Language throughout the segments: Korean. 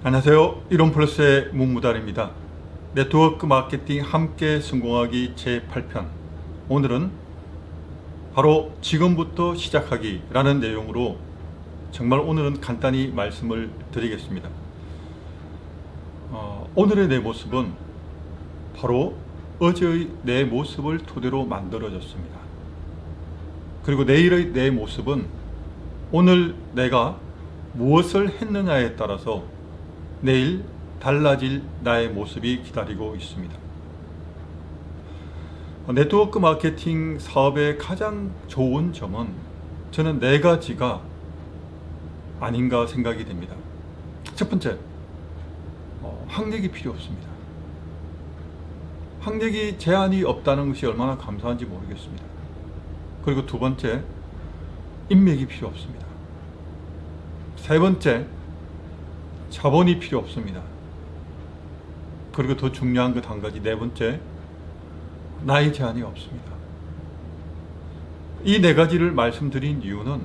안녕하세요. 이론플러스의 문무달입니다. 네트워크 마케팅 함께 성공하기 제8편. 오늘은 바로 지금부터 시작하기 라는 내용으로 정말 오늘은 간단히 말씀을 드리겠습니다. 오늘의 내 모습은 바로 어제의 내 모습을 토대로 만들어졌습니다. 그리고 내일의 내 모습은 오늘 내가 무엇을 했느냐에 따라서 내일 달라질 나의 모습이 기다리고 있습니다. 네트워크 마케팅 사업의 가장 좋은 점은 저는 네 가지가 아닌가 생각이 됩니다. 첫 번째, 학력이 필요 없습니다. 학력이 제한이 없다는 것이 얼마나 감사한지 모르겠습니다. 그리고 두 번째, 인맥이 필요 없습니다. 세 번째, 자본이 필요 없습니다. 그리고 더 중요한 것 한 가지, 네 번째, 나이 제한이 없습니다. 이 네 가지를 말씀드린 이유는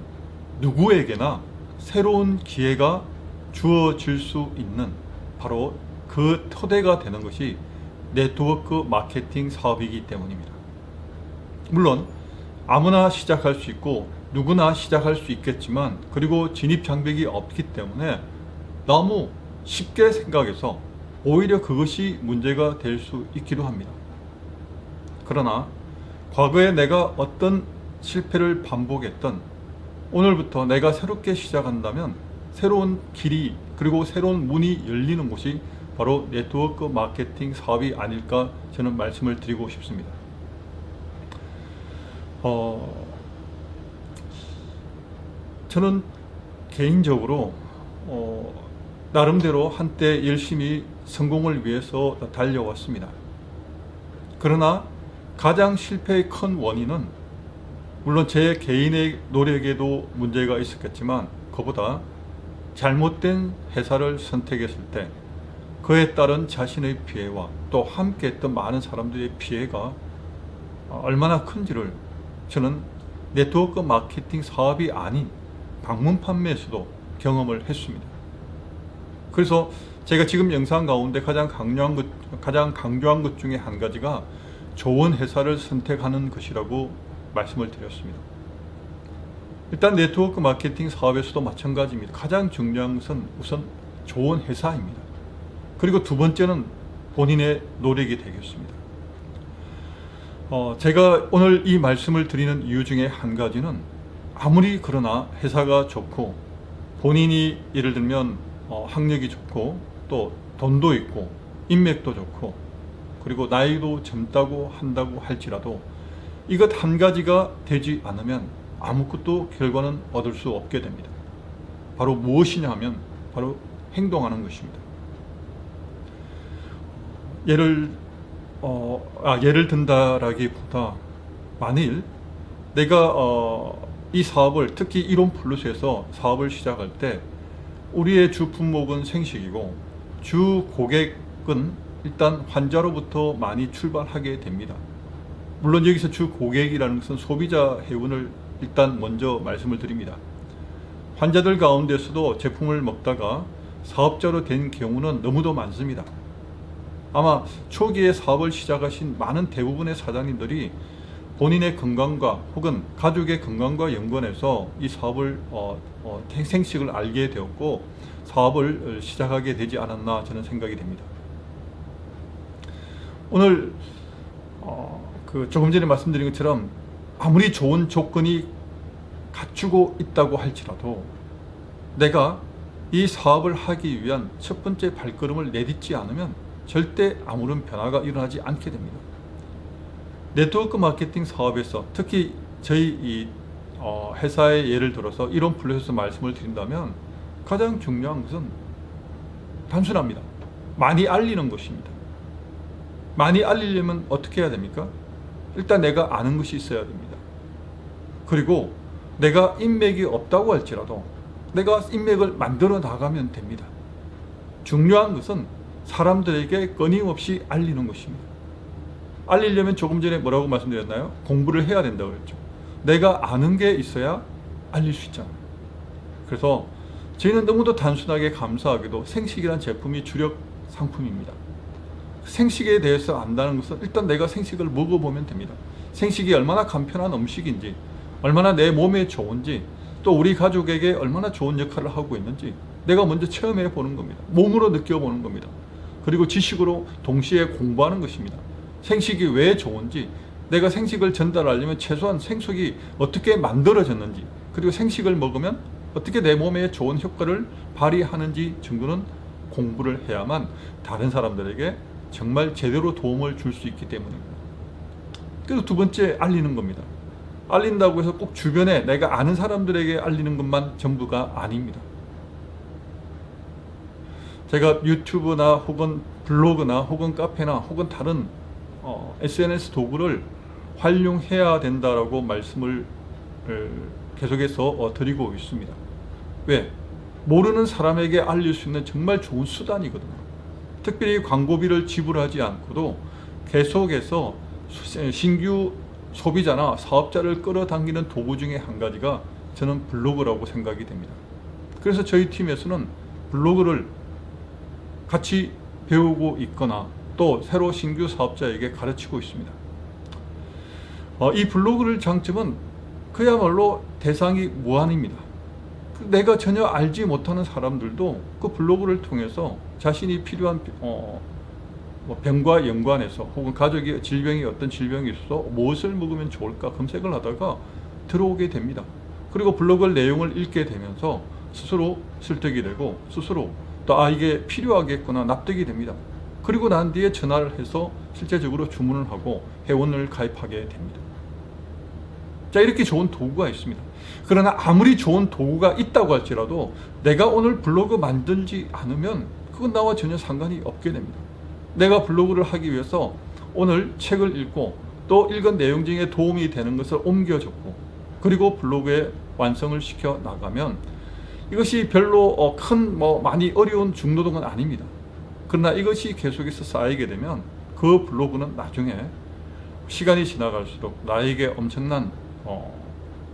누구에게나 새로운 기회가 주어질 수 있는 바로 그 토대가 되는 것이 네트워크 마케팅 사업이기 때문입니다. 물론 아무나 시작할 수 있고 누구나 시작할 수 있겠지만, 그리고 진입 장벽이 없기 때문에 너무 쉽게 생각해서 오히려 그것이 문제가 될 수 있기도 합니다. 그러나 과거에 내가 어떤 실패를 반복했던 오늘부터 내가 새롭게 시작한다면 새로운 길이 그리고 새로운 문이 열리는 곳이 바로 네트워크 마케팅 사업이 아닐까 저는 말씀을 드리고 싶습니다. 저는 개인적으로 나름대로 한때 열심히 성공을 위해서 달려왔습니다. 그러나 가장 실패의 큰 원인은 물론 제 개인의 노력에도 문제가 있었겠지만, 그보다 잘못된 회사를 선택했을 때 그에 따른 자신의 피해와 또 함께 했던 많은 사람들의 피해가 얼마나 큰지를 저는 네트워크 마케팅 사업이 아닌 방문 판매에서도 경험을 했습니다. 그래서 제가 지금 영상 가운데 가장 강조한 것 중에 한 가지가 좋은 회사를 선택하는 것이라고 말씀을 드렸습니다. 일단 네트워크 마케팅 사업에서도 마찬가지입니다. 가장 중요한 것은 우선 좋은 회사입니다. 그리고 두 번째는 본인의 노력이 되겠습니다. 제가 오늘 이 말씀을 드리는 이유 중에 한 가지는 아무리 그러나 회사가 좋고 본인이 예를 들면 학력이 좋고 또 돈도 있고 인맥도 좋고 그리고 나이도 젊다고 한다고 할지라도 이것 한 가지가 되지 않으면 아무것도 결과는 얻을 수 없게 됩니다. 바로 무엇이냐 하면 바로 행동하는 것입니다. 예를 든다라기보다 만일 내가 이 사업을 특히 이론 플러스에서 사업을 시작할 때 우리의 주 품목은 생식이고 주 고객은 일단 환자로부터 많이 출발하게 됩니다. 물론 여기서 주 고객이라는 것은 소비자 회원을 일단 먼저 말씀을 드립니다. 환자들 가운데서도 제품을 먹다가 사업자로 된 경우는 너무도 많습니다. 아마 초기에 사업을 시작하신 많은 대부분의 사장님들이 본인의 건강과 혹은 가족의 건강과 연관해서 이 사업을 생식을 알게 되었고 사업을 시작하게 되지 않았나 저는 생각이 됩니다. 오늘 조금 전에 말씀드린 것처럼 아무리 좋은 조건이 갖추고 있다고 할지라도 내가 이 사업을 하기 위한 첫 번째 발걸음을 내딛지 않으면 절대 아무런 변화가 일어나지 않게 됩니다. 네트워크 마케팅 사업에서 특히 저희 이 회사의 예를 들어서 이론 플러스에서 말씀을 드린다면 가장 중요한 것은 단순합니다. 많이 알리는 것입니다. 많이 알리려면 어떻게 해야 됩니까? 일단 내가 아는 것이 있어야 됩니다. 그리고 내가 인맥이 없다고 할지라도 내가 인맥을 만들어 나가면 됩니다. 중요한 것은 사람들에게 끊임없이 알리는 것입니다. 알리려면 조금 전에 뭐라고 말씀드렸나요? 공부를 해야 된다고 했죠. 내가 아는 게 있어야 알릴 수 있잖아요. 그래서 저희는 너무도 단순하게 감사하게도 생식이란 제품이 주력 상품입니다. 생식에 대해서 안다는 것은 일단 내가 생식을 먹어보면 됩니다. 생식이 얼마나 간편한 음식인지, 얼마나 내 몸에 좋은지, 또 우리 가족에게 얼마나 좋은 역할을 하고 있는지 내가 먼저 체험해 보는 겁니다. 몸으로 느껴보는 겁니다. 그리고 지식으로 동시에 공부하는 것입니다. 생식이 왜 좋은지, 내가 생식을 전달하려면 최소한 생식이 어떻게 만들어졌는지, 그리고 생식을 먹으면 어떻게 내 몸에 좋은 효과를 발휘하는지 정도는 공부를 해야만 다른 사람들에게 정말 제대로 도움을 줄 수 있기 때문입니다. 그리고 두 번째, 알리는 겁니다. 알린다고 해서 꼭 주변에 내가 아는 사람들에게 알리는 것만 전부가 아닙니다. 제가 유튜브나 혹은 블로그나 혹은 카페나 혹은 다른 SNS 도구를 활용해야 된다라고 말씀을 계속해서 드리고 있습니다. 왜? 모르는 사람에게 알릴 수 있는 정말 좋은 수단이거든요. 특별히 광고비를 지불하지 않고도 계속해서 신규 소비자나 사업자를 끌어당기는 도구 중에 한 가지가 저는 블로그라고 생각이 됩니다. 그래서 저희 팀에서는 블로그를 같이 배우고 있거나 또 새로 신규 사업자에게 가르치고 있습니다. 이 블로그를 장점은 그야말로 대상이 무한입니다. 내가 전혀 알지 못하는 사람들도 그 블로그를 통해서 자신이 필요한 병과 연관해서 혹은 가족이 질병이 어떤 질병이 있어서 무엇을 먹으면 좋을까 검색을 하다가 들어오게 됩니다. 그리고 블로그 내용을 읽게 되면서 스스로 설득이 되고 스스로 또 이게 필요하겠구나 납득이 됩니다. 그리고 난 뒤에 전화를 해서 실제적으로 주문을 하고 회원을 가입하게 됩니다. 자, 이렇게 좋은 도구가 있습니다. 그러나 아무리 좋은 도구가 있다고 할지라도 내가 오늘 블로그 만들지 않으면 그건 나와 전혀 상관이 없게 됩니다. 내가 블로그를 하기 위해서 오늘 책을 읽고 또 읽은 내용 중에 도움이 되는 것을 옮겨줬고 그리고 블로그에 완성을 시켜 나가면 이것이 별로 많이 어려운 중노동은 아닙니다. 그러나 이것이 계속해서 쌓이게 되면 그 블로그는 나중에 시간이 지나갈수록 나에게 엄청난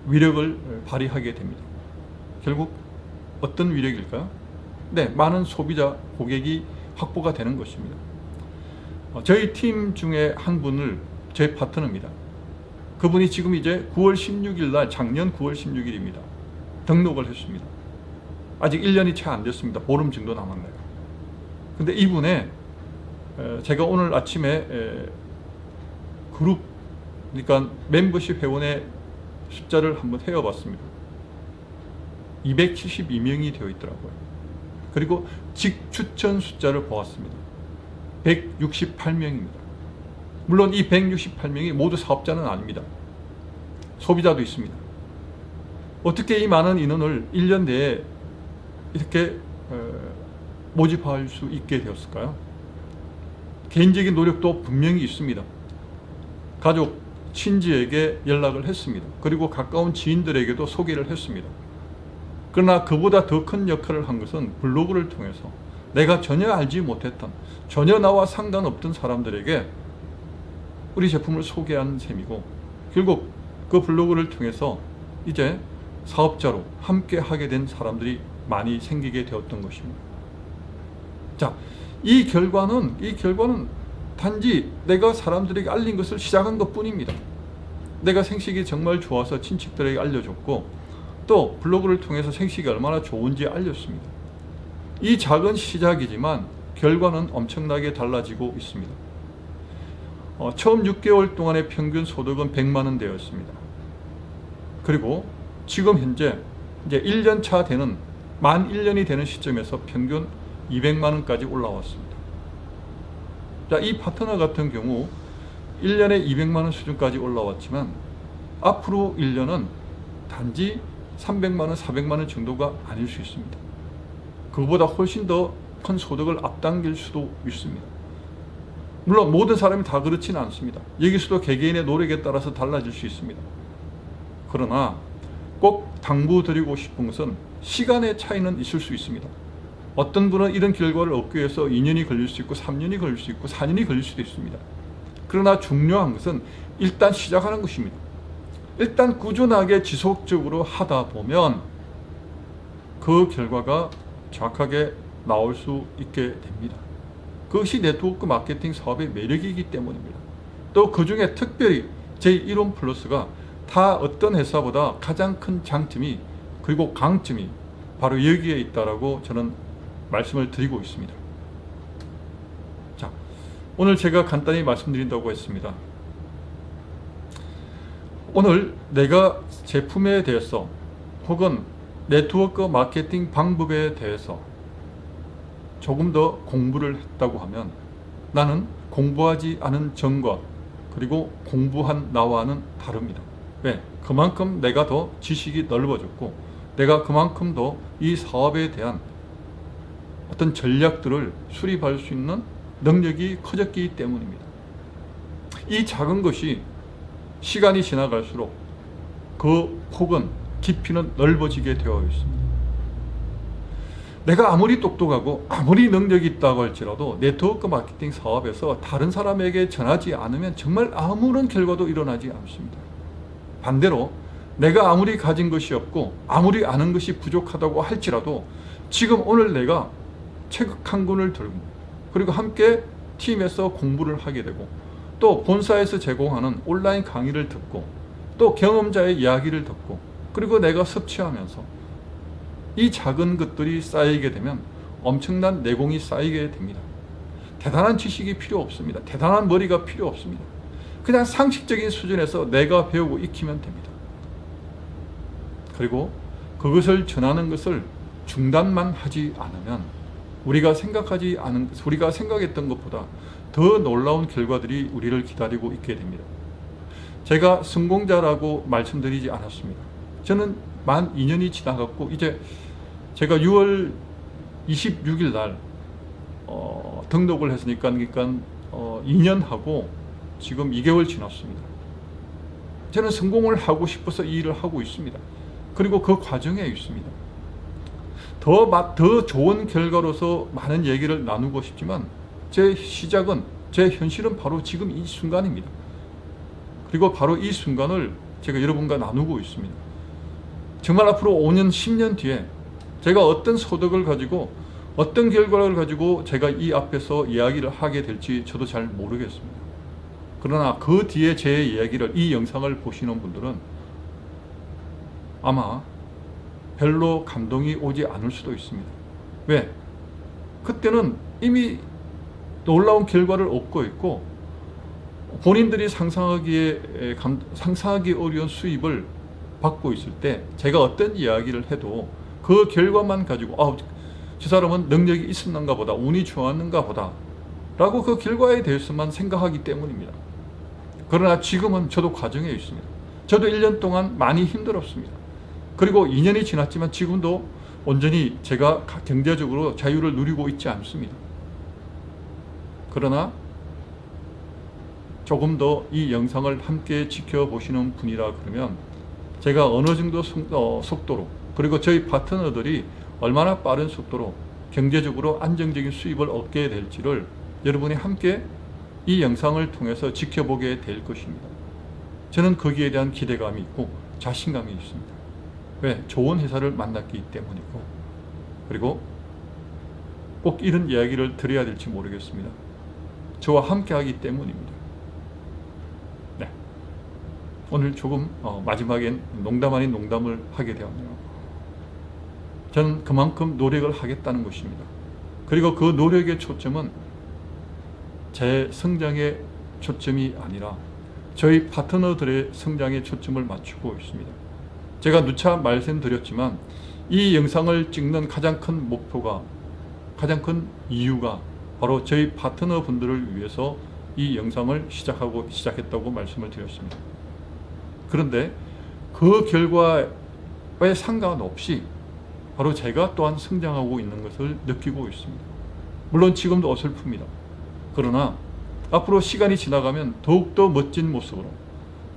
위력을 발휘하게 됩니다. 결국 어떤 위력일까요? 네, 많은 소비자 고객이 확보가 되는 것입니다. 저희 팀 중에 한 분을 제 파트너입니다. 그분이 지금 이제 9월 16일 날 작년 9월 16일입니다. 등록을 했습니다. 아직 1년이 채 안 됐습니다. 보름 정도 남았네요. 근데 이분의 제가 오늘 아침에 그룹, 그러니까 멤버십 회원의 숫자를 한번 세어봤습니다. 272명이 되어 있더라고요. 그리고 직추천 숫자를 보았습니다. 168명입니다. 물론 이 168명이 모두 사업자는 아닙니다. 소비자도 있습니다. 어떻게 이 많은 인원을 1년 내에 이렇게 모집할 수 있게 되었을까요? 개인적인 노력도 분명히 있습니다. 가족, 친지에게 연락을 했습니다. 그리고 가까운 지인들에게도 소개를 했습니다. 그러나 그보다 더 큰 역할을 한 것은 블로그를 통해서 내가 전혀 알지 못했던, 전혀 나와 상관없던 사람들에게 우리 제품을 소개한 셈이고 결국 그 블로그를 통해서 이제 사업자로 함께 하게 된 사람들이 많이 생기게 되었던 것입니다. 자, 이 결과는 단지 내가 사람들에게 알린 것을 시작한 것 뿐입니다. 내가 생식이 정말 좋아서 친척들에게 알려줬고 또 블로그를 통해서 생식이 얼마나 좋은지 알렸습니다. 이 작은 시작이지만 결과는 엄청나게 달라지고 있습니다. 처음 6개월 동안의 평균 소득은 100만 원대였습니다. 그리고 지금 현재 이제 1년 차 되는 만 1년이 되는 시점에서 평균 200만 원까지 올라왔습니다. 자, 이 파트너 같은 경우 1년에 200만 원 수준까지 올라왔지만 앞으로 1년은 단지 300만 원, 400만 원 정도가 아닐 수 있습니다. 그보다 훨씬 더 큰 소득을 앞당길 수도 있습니다. 물론 모든 사람이 다 그렇지는 않습니다. 여기서도 개개인의 노력에 따라서 달라질 수 있습니다. 그러나 꼭 당부드리고 싶은 것은 시간의 차이는 있을 수 있습니다. 어떤 분은 이런 결과를 얻기 위해서 2년이 걸릴 수 있고 3년이 걸릴 수 있고 4년이 걸릴 수도 있습니다. 그러나 중요한 것은 일단 시작하는 것입니다. 일단 꾸준하게 지속적으로 하다 보면 그 결과가 정확하게 나올 수 있게 됩니다. 그것이 네트워크 마케팅 사업의 매력이기 때문입니다. 또 그 중에 특별히 제1원 플러스가 다 어떤 회사보다 가장 큰 장점이 그리고 강점이 바로 여기에 있다라고 저는 말씀을 드리고 있습니다. 자, 오늘 제가 간단히 말씀드린다고 했습니다. 오늘 내가 제품에 대해서 혹은 네트워크 마케팅 방법에 대해서 조금 더 공부를 했다고 하면 나는 공부하지 않은 전과 그리고 공부한 나와는 다릅니다. 왜? 그만큼 내가 더 지식이 넓어졌고 내가 그만큼 더 이 사업에 대한 어떤 전략들을 수립할 수 있는 능력이 커졌기 때문입니다. 이 작은 것이 시간이 지나갈수록 그 폭은 깊이는 넓어지게 되어 있습니다. 내가 아무리 똑똑하고 아무리 능력이 있다고 할지라도 네트워크 마케팅 사업에서 다른 사람에게 전하지 않으면 정말 아무런 결과도 일어나지 않습니다. 반대로 내가 아무리 가진 것이 없고 아무리 아는 것이 부족하다고 할지라도 지금 오늘 내가 책 한 권을 들고 그리고 함께 팀에서 공부를 하게 되고 또 본사에서 제공하는 온라인 강의를 듣고 또 경험자의 이야기를 듣고 그리고 내가 섭취하면서 이 작은 것들이 쌓이게 되면 엄청난 내공이 쌓이게 됩니다. 대단한 지식이 필요 없습니다. 대단한 머리가 필요 없습니다. 그냥 상식적인 수준에서 내가 배우고 익히면 됩니다. 그리고 그것을 전하는 것을 중단만 하지 않으면 우리가 생각했던 것보다 더 놀라운 결과들이 우리를 기다리고 있게 됩니다. 제가 성공자라고 말씀드리지 않았습니다. 저는 만 2년이 지나갔고 이제 제가 6월 26일 날 등록을 했으니까 2년하고 지금 2개월 지났습니다. 저는 성공을 하고 싶어서 이 일을 하고 있습니다. 그리고 그 과정에 있습니다. 더 좋은 결과로서 많은 얘기를 나누고 싶지만 제 시작은 제 현실은 바로 지금 이 순간입니다. 그리고 바로 이 순간을 제가 여러분과 나누고 있습니다. 정말 앞으로 5년, 10년 뒤에 제가 어떤 소득을 가지고 어떤 결과를 가지고 제가 이 앞에서 이야기를 하게 될지 저도 잘 모르겠습니다. 그러나 그 뒤에 제 이야기를 이 영상을 보시는 분들은 아마 별로 감동이 오지 않을 수도 있습니다. 왜? 그때는 이미 놀라운 결과를 얻고 있고 본인들이 상상하기 어려운 수입을 받고 있을 때 제가 어떤 이야기를 해도 그 결과만 가지고 저 사람은 능력이 있었는가 보다, 운이 좋았는가 보다 라고 그 결과에 대해서만 생각하기 때문입니다. 그러나 지금은 저도 과정에 있습니다. 저도 1년 동안 많이 힘들었습니다. 그리고 2년이 지났지만 지금도 온전히 제가 경제적으로 자유를 누리고 있지 않습니다. 그러나 조금 더 이 영상을 함께 지켜보시는 분이라 그러면 제가 어느 정도 속도로 그리고 저희 파트너들이 얼마나 빠른 속도로 경제적으로 안정적인 수입을 얻게 될지를 여러분이 함께 이 영상을 통해서 지켜보게 될 것입니다. 저는 거기에 대한 기대감이 있고 자신감이 있습니다. 왜? 좋은 회사를 만났기 때문이고 그리고 꼭 이런 이야기를 드려야 될지 모르겠습니다. 저와 함께 하기 때문입니다. 네. 오늘 조금 마지막엔 농담 아닌 농담을 하게 되었네요. 저는 그만큼 노력을 하겠다는 것입니다. 그리고 그 노력의 초점은 제 성장의 초점이 아니라 저희 파트너들의 성장에 초점을 맞추고 있습니다. 제가 누차 말씀드렸지만 이 영상을 찍는 가장 큰 목표가 가장 큰 이유가 바로 저희 파트너 분들을 위해서 이 영상을 시작했다고 말씀을 드렸습니다. 그런데 그 결과에 상관없이 바로 제가 또한 성장하고 있는 것을 느끼고 있습니다. 물론 지금도 어설픕니다. 그러나 앞으로 시간이 지나가면 더욱더 멋진 모습으로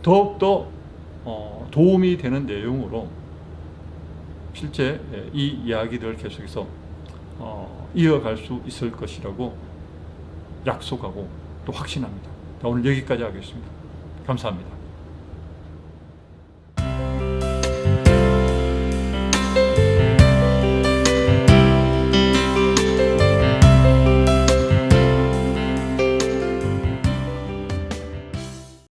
더욱더 도움이 되는 내용으로 실제 이 이야기를 계속해서 이어갈 수 있을 것이라고 약속하고 또 확신합니다. 오늘 여기까지 하겠습니다. 감사합니다.